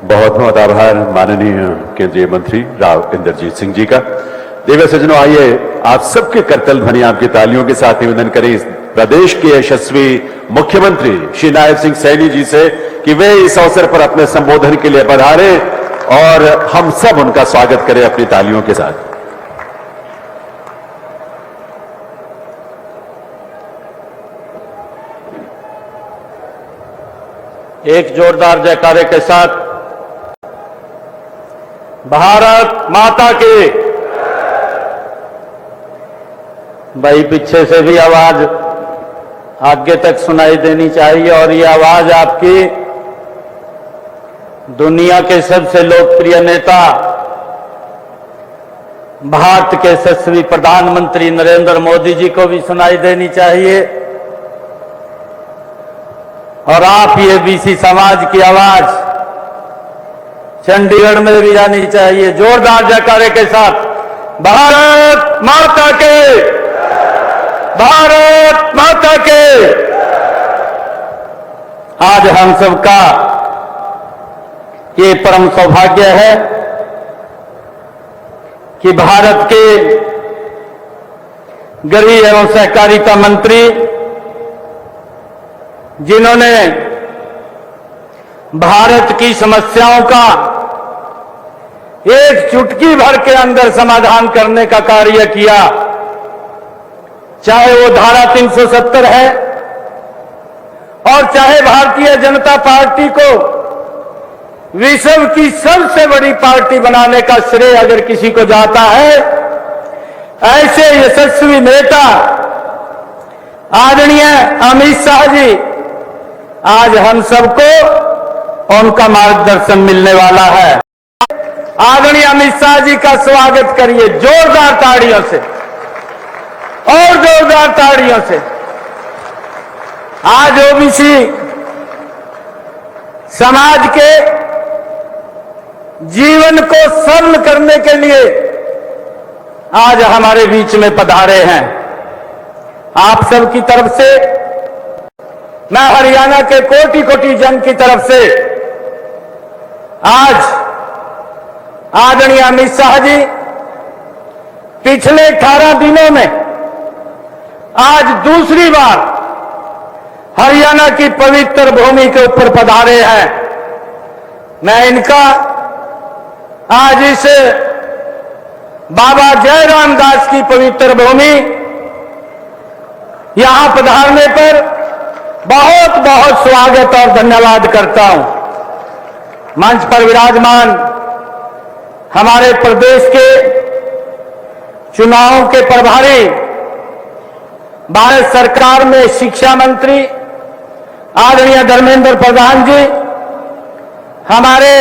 बहुत बहुत आभार माननीय केंद्रीय मंत्री राव इंद्रजीत सिंह जी का। देव सज्जनों, आइए आप सबके करतल ध्वनि आपकी तालियों के साथ निवेदन करें प्रदेश के यशस्वी मुख्यमंत्री श्री नायब सिंह सैनी जी से कि वे इस अवसर पर अपने संबोधन के लिए पधारे और हम सब उनका स्वागत करें अपनी तालियों के साथ। एक जोरदार जयकारे के साथ भारत माता की। भाई पीछे से भी आवाज आगे तक सुनाई देनी चाहिए और ये आवाज आपकी दुनिया के सबसे लोकप्रिय नेता भारत के यशस्वी प्रधानमंत्री नरेंद्र मोदी जी को भी सुनाई देनी चाहिए और आप ये बीसी समाज की आवाज चंडीगढ़ में भी जानी चाहिए। जोरदार जयकारे के साथ भारत माता के, भारत माता के। आज हम सबका ये परम सौभाग्य है कि भारत के गृह एवं सहकारिता मंत्री जिन्होंने भारत की समस्याओं का एक चुटकी भर के अंदर समाधान करने का कार्य किया, चाहे वो धारा 370 है और चाहे भारतीय जनता पार्टी को विश्व की सबसे बड़ी पार्टी बनाने का श्रेय अगर किसी को जाता है, ऐसे यशस्वी नेता आदरणीय अमित शाह जी आज हम सबको उनका मार्गदर्शन मिलने वाला है। आदरणीय अमित शाह जी का स्वागत करिए जोरदार ताड़ियों से और जोरदार ताड़ियों से। आज ओबीसी समाज के जीवन को सरल करने के लिए आज हमारे बीच में पधारे हैं। आप सबकी तरफ से, मैं हरियाणा के कोटि कोटि जन की तरफ से आज आदरणीय अमित शाह जी पिछले 18 दिनों में आज दूसरी बार हरियाणा की पवित्र भूमि के ऊपर पधारे हैं। मैं इनका आज इस बाबा जयराम दास की पवित्र भूमि यहां पधारने पर बहुत बहुत स्वागत और धन्यवाद करता हूं। मंच पर विराजमान हमारे प्रदेश के चुनावों के प्रभारी, भारत सरकार में शिक्षा मंत्री आदरणीय धर्मेंद्र प्रधान जी, हमारे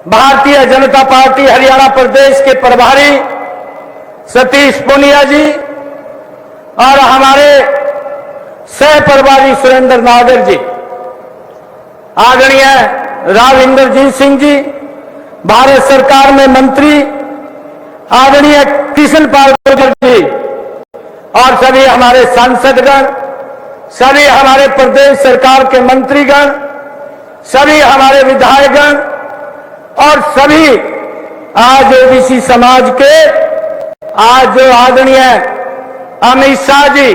भारतीय जनता पार्टी हरियाणा प्रदेश के प्रभारी सतीश पूनिया जी और हमारे सह प्रभारी सुरेंद्र नागर जी, आदरणीय राव इंद्रजीत सिंह जी, भारत सरकार में मंत्री आदरणीय कृष्ण पाल जी और सभी हमारे सांसदगण, सभी हमारे प्रदेश सरकार के मंत्रीगण, सभी हमारे विधायकगण और सभी आज ओबीसी समाज के आज जो आदरणीय अमित शाह जी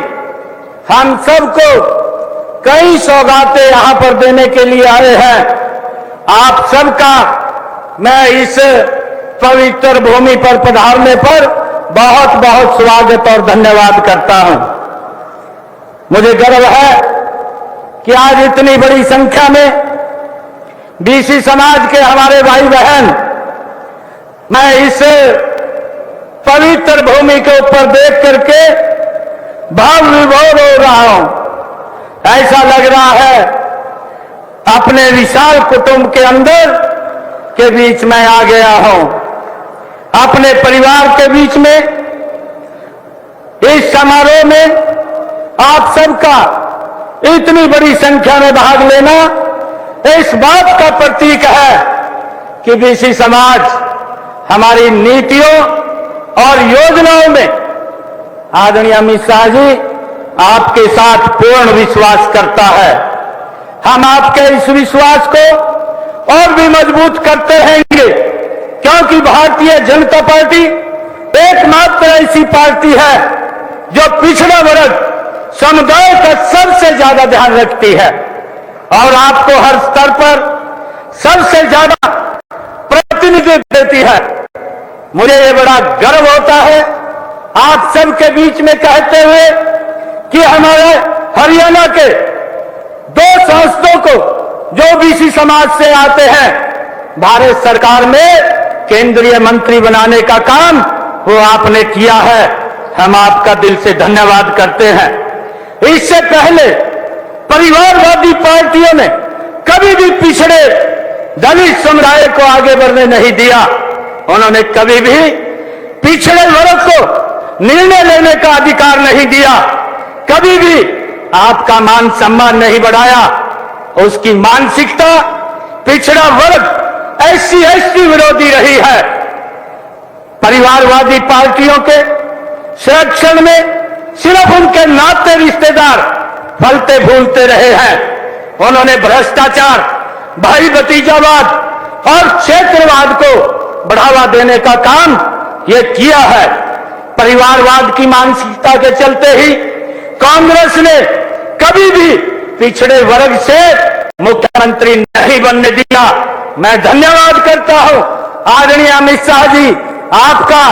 हम सबको कई सौगातें यहां पर देने के लिए आए हैं। आप सबका मैं इस पवित्र भूमि पर पधारने पर बहुत बहुत स्वागत और धन्यवाद करता हूं। मुझे गर्व है कि आज इतनी बड़ी संख्या में बीसी समाज के हमारे भाई बहन मैं इस पवित्र भूमि के ऊपर देख करके भाव विभोर हो रहा हूं। ऐसा लग रहा है अपने विशाल कुटुंब के अंदर के बीच में आ गया हूं, अपने परिवार के बीच में। इस समारोह में आप सबका इतनी बड़ी संख्या में भाग लेना इस बात का प्रतीक है कि बीसी समाज हमारी नीतियों और योजनाओं में आदरणीय अमित शाह जी आपके साथ पूर्ण विश्वास करता है। हम आपके इस विश्वास को और भी मजबूत करते रहेंगे, क्योंकि भारतीय जनता पार्टी एकमात्र ऐसी पार्टी है जो पिछड़ा वर्ग समुदाय का सबसे ज्यादा ध्यान रखती है और आपको हर स्तर पर सबसे ज्यादा प्रतिनिधित्व देती है। मुझे ये बड़ा गर्व होता है आप सबके बीच में कहते हुए कि हमारे हरियाणा के 2 सांसदों को जो ओबीसी समाज से आते हैं भारत सरकार में केंद्रीय मंत्री बनाने का काम वो आपने किया है। हम आपका दिल से धन्यवाद करते हैं। इससे पहले परिवारवादी पार्टियों ने कभी भी पिछड़े दलित समुदाय को आगे बढ़ने नहीं दिया। उन्होंने कभी भी पिछड़े वर्ग को निर्णय लेने का अधिकार नहीं दिया, कभी भी आपका मान सम्मान नहीं बढ़ाया। उसकी मानसिकता पिछड़ा वर्ग एससी विरोधी रही है। परिवारवादी पार्टियों के संरक्षण में सिर्फ उनके नाते रिश्तेदार फलते फूलते रहे हैं। उन्होंने भ्रष्टाचार, भाई भतीजावाद और क्षेत्रवाद को बढ़ावा देने का काम ये किया है। परिवारवाद की मानसिकता के चलते ही कांग्रेस ने कभी भी पिछड़े वर्ग से मुख्यमंत्री नहीं बनने दिया। मैं धन्यवाद करता हूं आदरणीय अमित शाह जी आपका,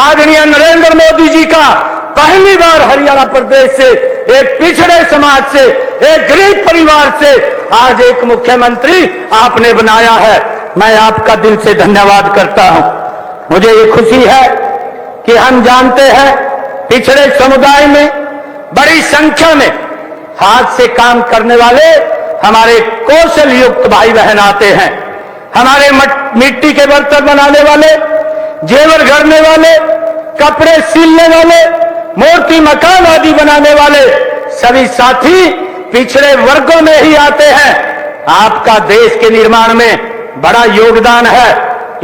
आदरणीय नरेंद्र मोदी जी का। पहली बार हरियाणा प्रदेश से एक पिछड़े समाज से, एक गरीब परिवार से आज एक मुख्यमंत्री आपने बनाया है। मैं आपका दिल से धन्यवाद करता हूं। मुझे ये खुशी है कि हम जानते हैं पिछड़े समुदाय में बड़ी संख्या में हाथ से काम करने वाले हमारे कौशल युक्त भाई बहन आते हैं। हमारे मिट्टी के बर्तन बनाने वाले, जेवर गढ़ने वाले, कपड़े सिलने वाले, मूर्ति मकान आदि बनाने वाले सभी साथी पिछड़े वर्गों में ही आते हैं। आपका देश के निर्माण में बड़ा योगदान है।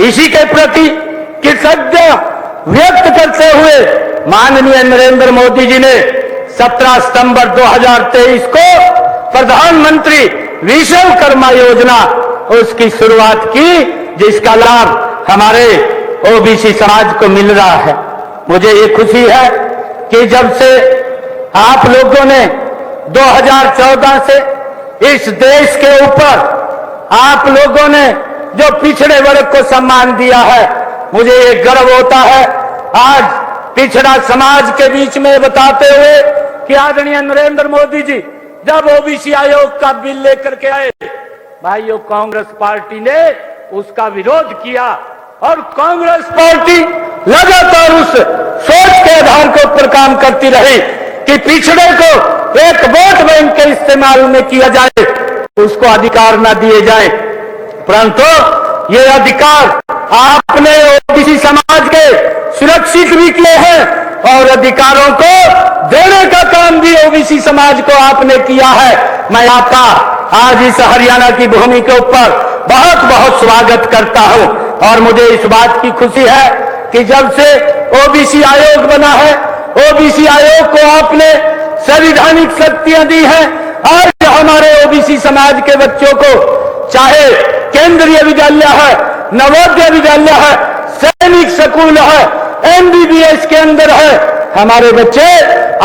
इसी के प्रति कृतज्ञता व्यक्त करते हुए माननीय नरेंद्र मोदी जी ने 17 सितंबर 2023 को प्रधानमंत्री विश्वकर्मा योजना उसकी शुरुआत की, जिसका लाभ हमारे ओबीसी समाज को मिल रहा है। मुझे ये खुशी है कि जब से आप लोगों ने 2014 से इस देश के ऊपर आप लोगों ने जो पिछड़े वर्ग को सम्मान दिया है, मुझे ये गर्व होता है आज पिछड़ा समाज के बीच में बताते हुए कि आदरणीय नरेंद्र मोदी जी जब ओबीसी आयोग का बिल लेकर के आए, भाइयों कांग्रेस पार्टी ने उसका विरोध किया और कांग्रेस पार्टी लगातार उस सोच के आधार के ऊपर काम करती रही कि पिछड़े को एक वोट बैंक के इस्तेमाल में किया जाए, उसको अधिकार न दिए जाए। परंतु ये अधिकार आपने ओबीसी समाज के सुरक्षित भी किए हैं और अधिकारों को देने का काम भी ओबीसी समाज को आपने किया है। मैं आपका आज इस हरियाणा की भूमि के ऊपर बहुत बहुत स्वागत करता हूं और मुझे इस बात की खुशी है कि जब से ओबीसी आयोग बना है, ओबीसी आयोग को आपने संवैधानिक शक्तियां दी हैं। आज हमारे ओबीसी समाज के बच्चों को चाहे केंद्रीय विद्यालय है, नवोदय विद्यालय है, सैनिक स्कूल है, एमबीबीएस के अंदर है, हमारे बच्चे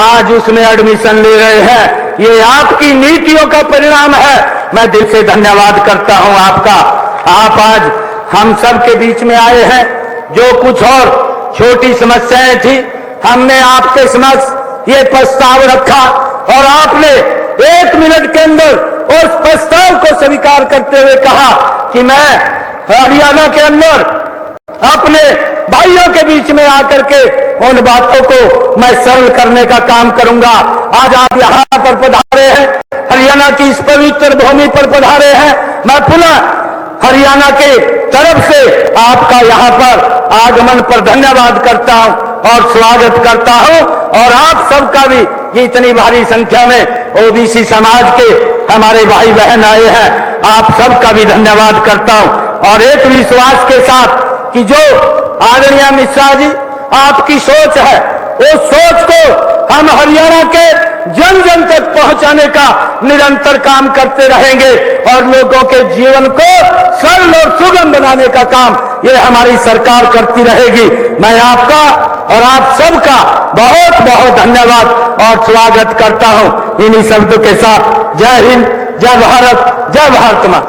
आज उसमें एडमिशन ले रहे हैं। ये आपकी नीतियों का परिणाम है। मैं दिल से धन्यवाद करता हूं आपका। आप आज हम सब के बीच में आए हैं। जो कुछ और छोटी समस्याएं थी हमने आपके समक्ष ये प्रस्ताव रखा और आपने 1 मिनट के अंदर उस प्रस्ताव को स्वीकार करते हुए कहा कि मैं हरियाणा के अंदर अपने भाइयों के बीच में आकर के उन बातों को मैं सरल करने का काम करूंगा। आज आप यहां पर पधारे हैं, हरियाणा की इस पवित्र भूमि पर पधारे हैं। मैं पुनः हरियाणा के तरफ से आपका यहां पर आगमन पर धन्यवाद करता हूं और स्वागत करता हूं और आप सबका भी इतनी भारी संख्या में ओबीसी समाज के हमारे भाई बहन आए हैं, आप सबका भी धन्यवाद करता हूं और एक विश्वास के साथ कि जो आदरणीय अमित शाह जी आपकी सोच है, उस सोच को हम हरियाणा के जन जन तक पहुंचाने का निरंतर काम करते रहेंगे और लोगों के जीवन को सरल और सुगम बनाने का काम ये हमारी सरकार करती रहेगी। मैं आपका और आप सबका बहुत बहुत धन्यवाद और स्वागत करता हूं। इन्हीं शब्दों के साथ जय हिंद, जय भारत, जय भारत मां।